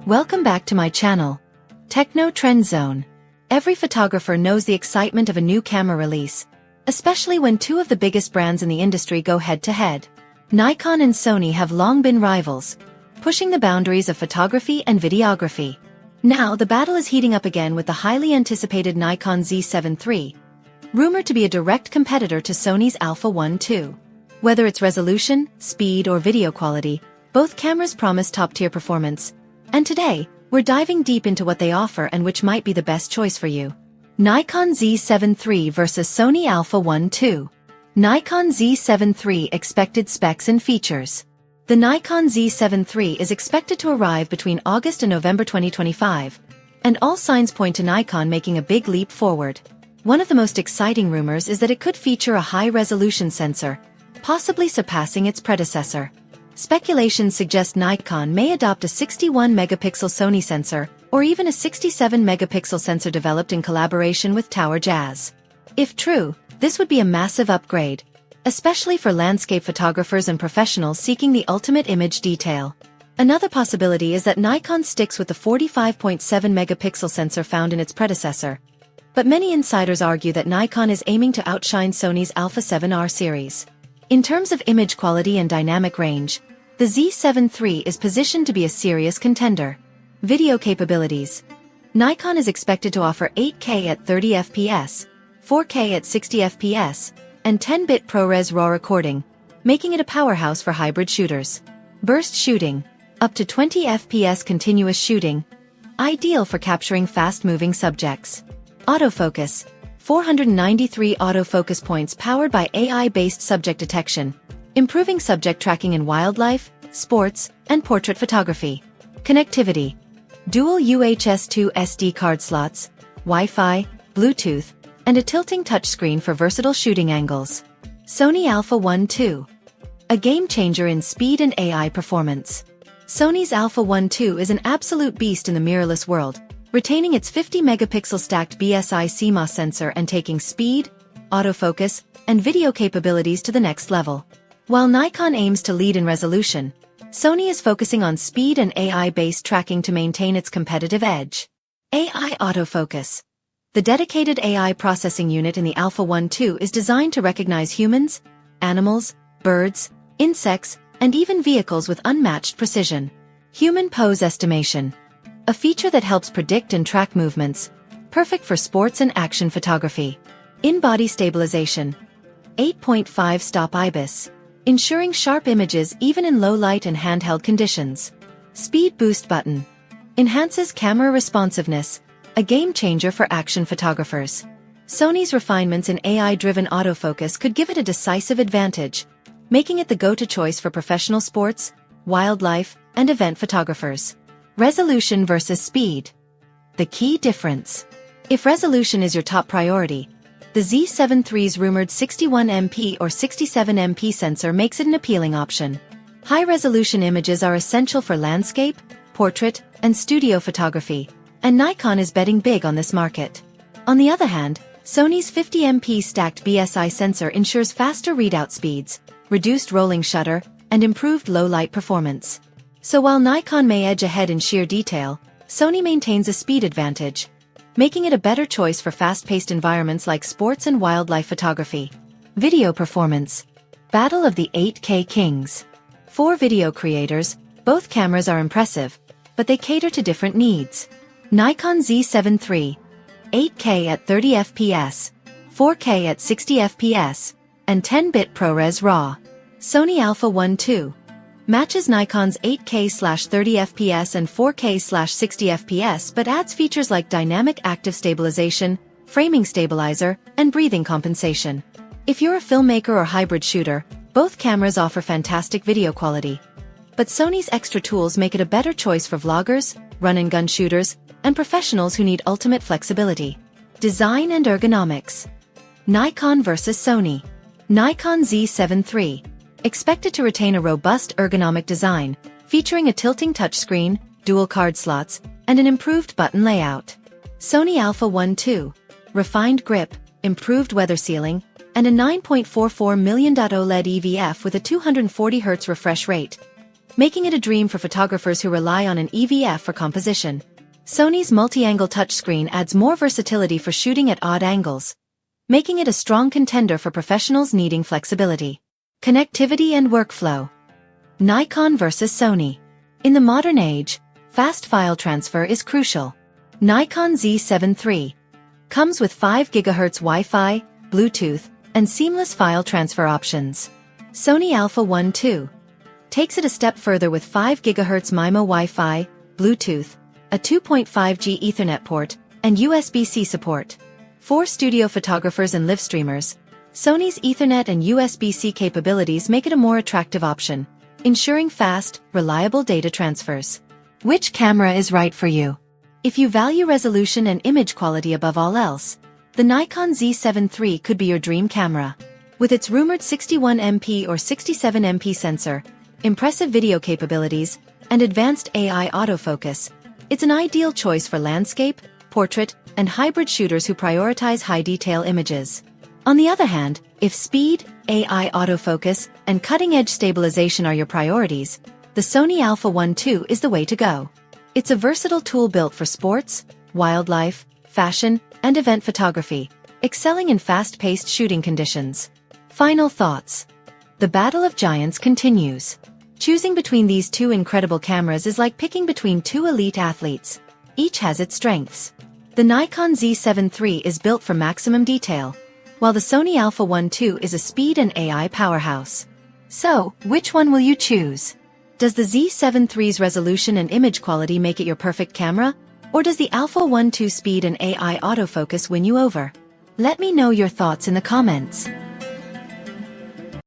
Welcome back to my channel, Techno Trend Zone. Every photographer knows the excitement of a new camera release, especially when two of the biggest brands in the industry go head-to-head. Nikon and Sony have long been rivals, pushing the boundaries of photography and videography. Now the battle is heating up again with the highly anticipated Nikon Z7 III, rumored to be a direct competitor to Sony's A1II. Whether it's resolution, speed, or video quality, both cameras promise top-tier performance. And today, we're diving deep into what they offer and which might be the best choice for you. Nikon Z7 III versus Sony A1II. Nikon Z7 III expected specs and features. The Nikon Z7 III is expected to arrive between August and November 2025, and all signs point to Nikon making a big leap forward. One of the most exciting rumors is that it could feature a high-resolution sensor, possibly surpassing its predecessor. Speculation suggests Nikon may adopt a 61-megapixel Sony sensor, or even a 67-megapixel sensor developed in collaboration with Tower Jazz. If true, this would be a massive upgrade, especially for landscape photographers and professionals seeking the ultimate image detail. Another possibility is that Nikon sticks with the 45.7-megapixel sensor found in its predecessor, but many insiders argue that Nikon is aiming to outshine Sony's A7 III series. In terms of image quality and dynamic range, the Z7 III is positioned to be a serious contender. Video capabilities. Nikon is expected to offer 8K at 30 fps, 4K at 60 fps, and 10-bit ProRes RAW recording, making it a powerhouse for hybrid shooters. Burst shooting. Up to 20 fps continuous shooting, ideal for capturing fast-moving subjects. Autofocus. 493 autofocus points powered by AI-based subject detection, improving subject tracking in wildlife, sports, and portrait photography. Connectivity. Dual UHS-2 SD card slots, Wi-Fi, Bluetooth, and a tilting touchscreen for versatile shooting angles. Sony A1II. A game-changer in speed and AI performance. Sony's A1II is an absolute beast in the mirrorless world, retaining its 50-megapixel stacked BSI CMOS sensor and taking speed, autofocus, and video capabilities to the next level. While Nikon aims to lead in resolution, Sony is focusing on speed and AI-based tracking to maintain its competitive edge. AI autofocus. The dedicated AI processing unit in the A1II is designed to recognize humans, animals, birds, insects, and even vehicles with unmatched precision. Human pose estimation. A feature that helps predict and track movements, perfect for sports and action photography. In-body stabilization. 8.5 stop IBIS, ensuring sharp images even in low light and handheld conditions. Speed boost button. Enhances camera responsiveness, a game-changer for action photographers. Sony's refinements in AI-driven autofocus could give it a decisive advantage, making it the go-to choice for professional sports, wildlife, and event photographers. Resolution versus speed. The key difference. If resolution is your top priority, the Z7 III's rumored 61MP or 67MP sensor makes it an appealing option. High-resolution images are essential for landscape, portrait, and studio photography, and Nikon is betting big on this market. On the other hand, Sony's 50MP stacked BSI sensor ensures faster readout speeds, reduced rolling shutter, and improved low-light performance. So while Nikon may edge ahead in sheer detail, Sony maintains a speed advantage, making it a better choice for fast-paced environments like sports and wildlife photography. Video performance. Battle of the 8K Kings. For video creators, both cameras are impressive, but they cater to different needs. Nikon Z7 III. 8K at 30 fps, 4K at 60 fps, and 10-bit ProRes RAW. Sony A1II. Matches Nikon's 8K/30 fps and 4K/60 fps but adds features like dynamic active stabilization, framing stabilizer, and breathing compensation. If you're a filmmaker or hybrid shooter, both cameras offer fantastic video quality. But Sony's extra tools make it a better choice for vloggers, run-and-gun shooters, and professionals who need ultimate flexibility. Design and ergonomics. Nikon versus Sony. Nikon Z7 III. Expected to retain a robust ergonomic design, featuring a tilting touchscreen, dual card slots, and an improved button layout. Sony A1II. Refined grip, improved weather sealing, and a 9.44 million OLED EVF with a 240Hz refresh rate. making it a dream for photographers who rely on an EVF for composition. Sony's multi-angle touchscreen adds more versatility for shooting at odd angles, making it a strong contender for professionals needing flexibility. Connectivity and workflow. Nikon versus Sony. In the modern age, fast file transfer is crucial. Nikon Z7 III comes with 5 GHz Wi-Fi, Bluetooth, and seamless file transfer options. Sony A1II takes it a step further with 5 GHz MIMO Wi-Fi, Bluetooth, a 2.5G Ethernet port, and USB-C support. For studio photographers and live streamers, Sony's Ethernet and USB-C capabilities make it a more attractive option, ensuring fast, reliable data transfers. Which camera is right for you? If you value resolution and image quality above all else, the Nikon Z7 III could be your dream camera. With its rumored 61MP or 67MP sensor, impressive video capabilities, and advanced AI autofocus, it's an ideal choice for landscape, portrait, and hybrid shooters who prioritize high-detail images. On the other hand, if speed, AI autofocus, and cutting-edge stabilization are your priorities, the Sony A1II is the way to go. It's a versatile tool built for sports, wildlife, fashion, and event photography, excelling in fast-paced shooting conditions. Final thoughts. The battle of giants continues. Choosing between these two incredible cameras is like picking between two elite athletes. Each has its strengths. The Nikon Z7 III is built for maximum detail, while the Sony A1II is a speed and AI powerhouse. So, which one will you choose? Does the Z7 III's resolution and image quality make it your perfect camera? Or does the A1II speed and AI autofocus win you over? Let me know your thoughts in the comments.